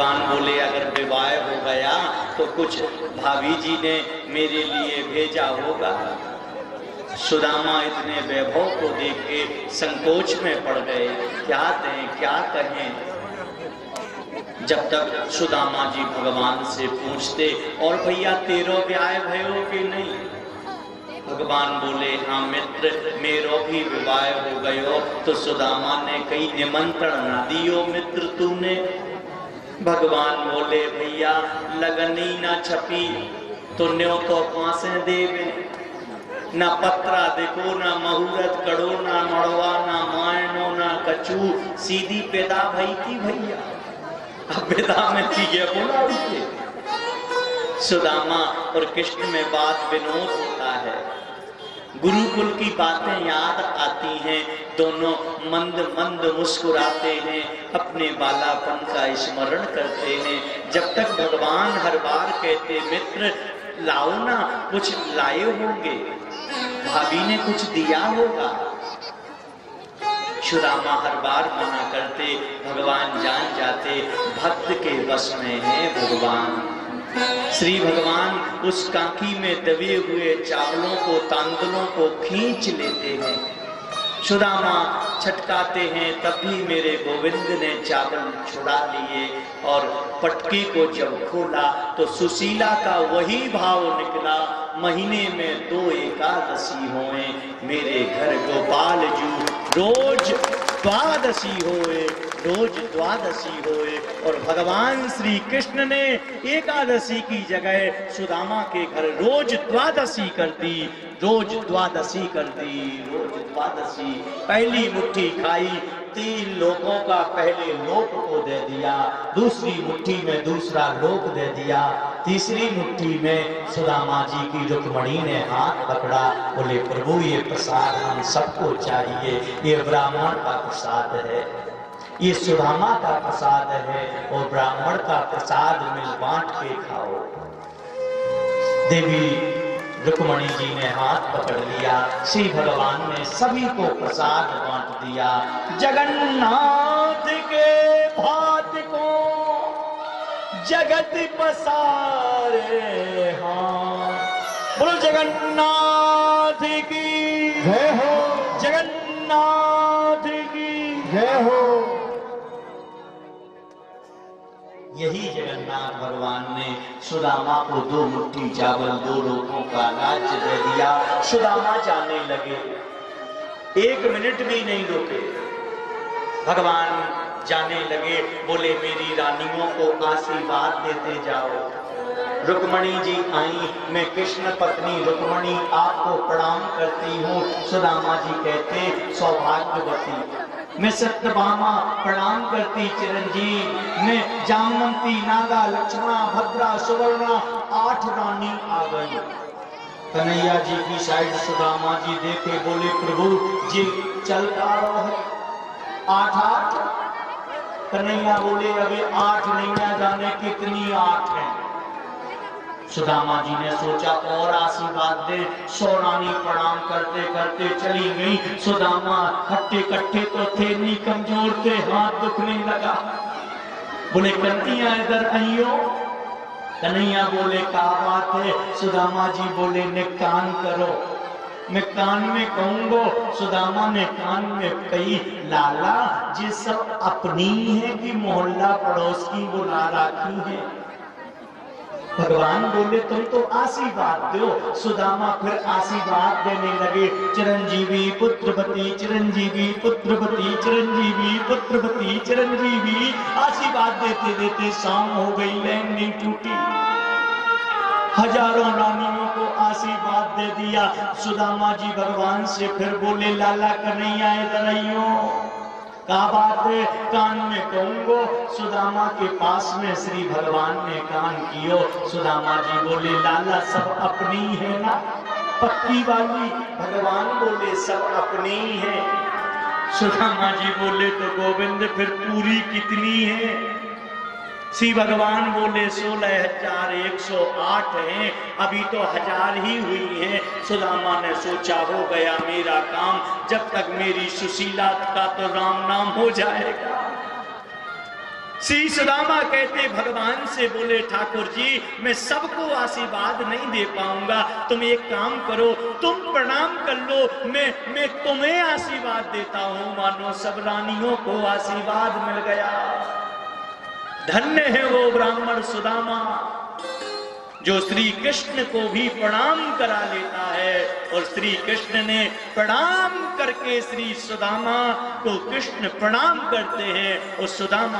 भगवान बोले अगर विवाह हो गया तो कुछ भाभी जी ने मेरे लिए भेजा होगा। सुदामा इतने वैभव को देख के संकोच में पड़ गए, क्या दें क्या कहें। जब तक सुदामा जी भगवान से पूछते और भैया तेरो ब्याह भयो कि नहीं। भगवान बोले हाँ मित्र मेरो भी विवाह हो गयो। तो सुदामा ने कई निमंत्रण न दियो मित्र तूने। भगवान बोले भैया लगनी ना छपी तो न्यो तो पासे देवे, ना पत्रा देखो ना मुहूर्त कड़ो ना मड़वा ना मायनो ना कचू, सीधी पैदा भई थी भैया। अब पैदा में थी ये बोला उसे। सुदामा और कृष्ण में बात विनोद होता है, गुरुकुल की बातें याद आती हैं, दोनों मंद मंद मुस्कुराते हैं, अपने बालापन का स्मरण करते हैं। जब तक भगवान हर बार कहते मित्र लाओ ना, कुछ लाए होंगे, भाभी ने कुछ दिया होगा। सुदामा हर बार मना करते, भगवान जान जाते भक्त के वश में है भगवान। श्री भगवान उस कांकी में दबे हुए चावलों को तांदुलों को खींच लेते हैं। सुदामा छटकाते हैं, तब भी मेरे गोविंद ने चावल छुड़ा लिए और पटके को जब खोला तो सुशीला का वही भाव निकला, महीने में 2 एकादशी होए, मेरे घर गोपाल जू रोज द्वादशी होए, रोज द्वादशी होए। और भगवान श्री कृष्ण ने एकादशी की जगह सुदामा के घर रोज द्वादशी कर दी, रोज द्वादशी कर दी, रोज द्वादशी। पहली मुट्ठी खाई, 3 लोकों का पहले लोक को दे दिया, दूसरी मुट्ठी में दूसरा लोक दे दिया, तीसरी मुट्ठी में सुदामा जी की रुक्मणी ने हाथ पकड़ा, बोले प्रभु ये प्रसाद हम सबको चाहिए, ये ब्राह्मण का प्रसाद है, ये सुदामा का प्रसाद है और ब्राह्मण का प्रसाद मिल बांट के खाओ। देवी रुक्मणी जी ने हाथ पकड़ लिया, श्री भगवान ने सभी को प्रसाद बांट दिया। जगन्नाथ के भात को जगत पसारे, हाँ बोलो जगन्नाथ की जय हो, जगन्नाथ की जय हो। यही जगन्नाथ भगवान ने सुदामा को 2 मुट्ठी चावल 2 लोगों का राज्य दे दिया। सुदामा जाने लगे, 1 मिनट भी नहीं रुके, भगवान जाने लगे, बोले मेरी रानियों को आशीर्वाद देते जाओ। रुक्मणी जी आई, मैं कृष्ण पत्नी रुक्मणी आपको प्रणाम करती हूँ। सुदामा जी कहते सौभाग्यवती, मैं सत्यभामा प्रणाम करती चिरंजीव, मैं जामवंती नागा लक्ष्मणा भद्रा सुवर्णा 8 रानी आ गई। कन्हैया जी की साइड सुदामा जी देखे, बोले प्रभु जी चल पा रहा है 8 कन्हैया बोले अभी 8 नहीं है, जाने कितनी 8 है। सुदामा जी ने सोचा और आशीर्वाद दे, 100 रानी प्रणाम करते करते चली गई। सुदामा हट्टे कट्टे तो थे नहीं, कमजोर थे, हाथ दुखने लगा। बोले कन्हैया इधर आइयो। कन्हैया बोले क्या बात है। सुदामा जी बोले ने कान करो, मैं कान में कहूंगो। सुदामा ने कान में कही, लाला ये सब अपनी है कि मोहल्ला पड़ोस की बुला राखी है। भगवान बोले तुम तो आशीर्वाद दो। सुदामा फिर आशीर्वाद देने लगे, चिरंजीवी पुत्रवती चिरंजीवी पुत्रवती चिरंजीवी पुत्रवती चिरंजीवी। आशीर्वाद देते देते शाम हो गई, लाइन नहीं टूटी, हजारों रानियों को आशीर्वाद दे दिया। सुदामा जी भगवान से फिर बोले, लाला कन्हैया इधर आइयो। क्या बात है, कान में कहूंगो। सुदामा के पास में श्री भगवान ने कान कियो। सुदामा जी बोले, लाला सब अपनी है ना, पक्की वाली। भगवान बोले सब अपनी है। सुदामा जी बोले तो गोविंद फिर पूरी कितनी है। श्री भगवान बोले 16,108 हैं, अभी तो 1000 ही हुई हैं। सुदामा ने सोचा हो गया मेरा काम, जब तक मेरी सुशीला का तो राम नाम हो जाएगा। श्री सुदामा कहते भगवान से, बोले ठाकुर जी मैं सबको आशीर्वाद नहीं दे पाऊंगा, तुम एक काम करो, तुम प्रणाम कर लो, मैं तुम्हें आशीर्वाद देता हूं। मानो सब रानियों को आशीर्वाद मिल गया। धन्य है वो ब्राह्मण सुदामा जो श्री कृष्ण को भी प्रणाम करा लेता है। और श्री कृष्ण ने प्रणाम करके श्री सुदामा को कृष्ण प्रणाम करते हैं और सुदामा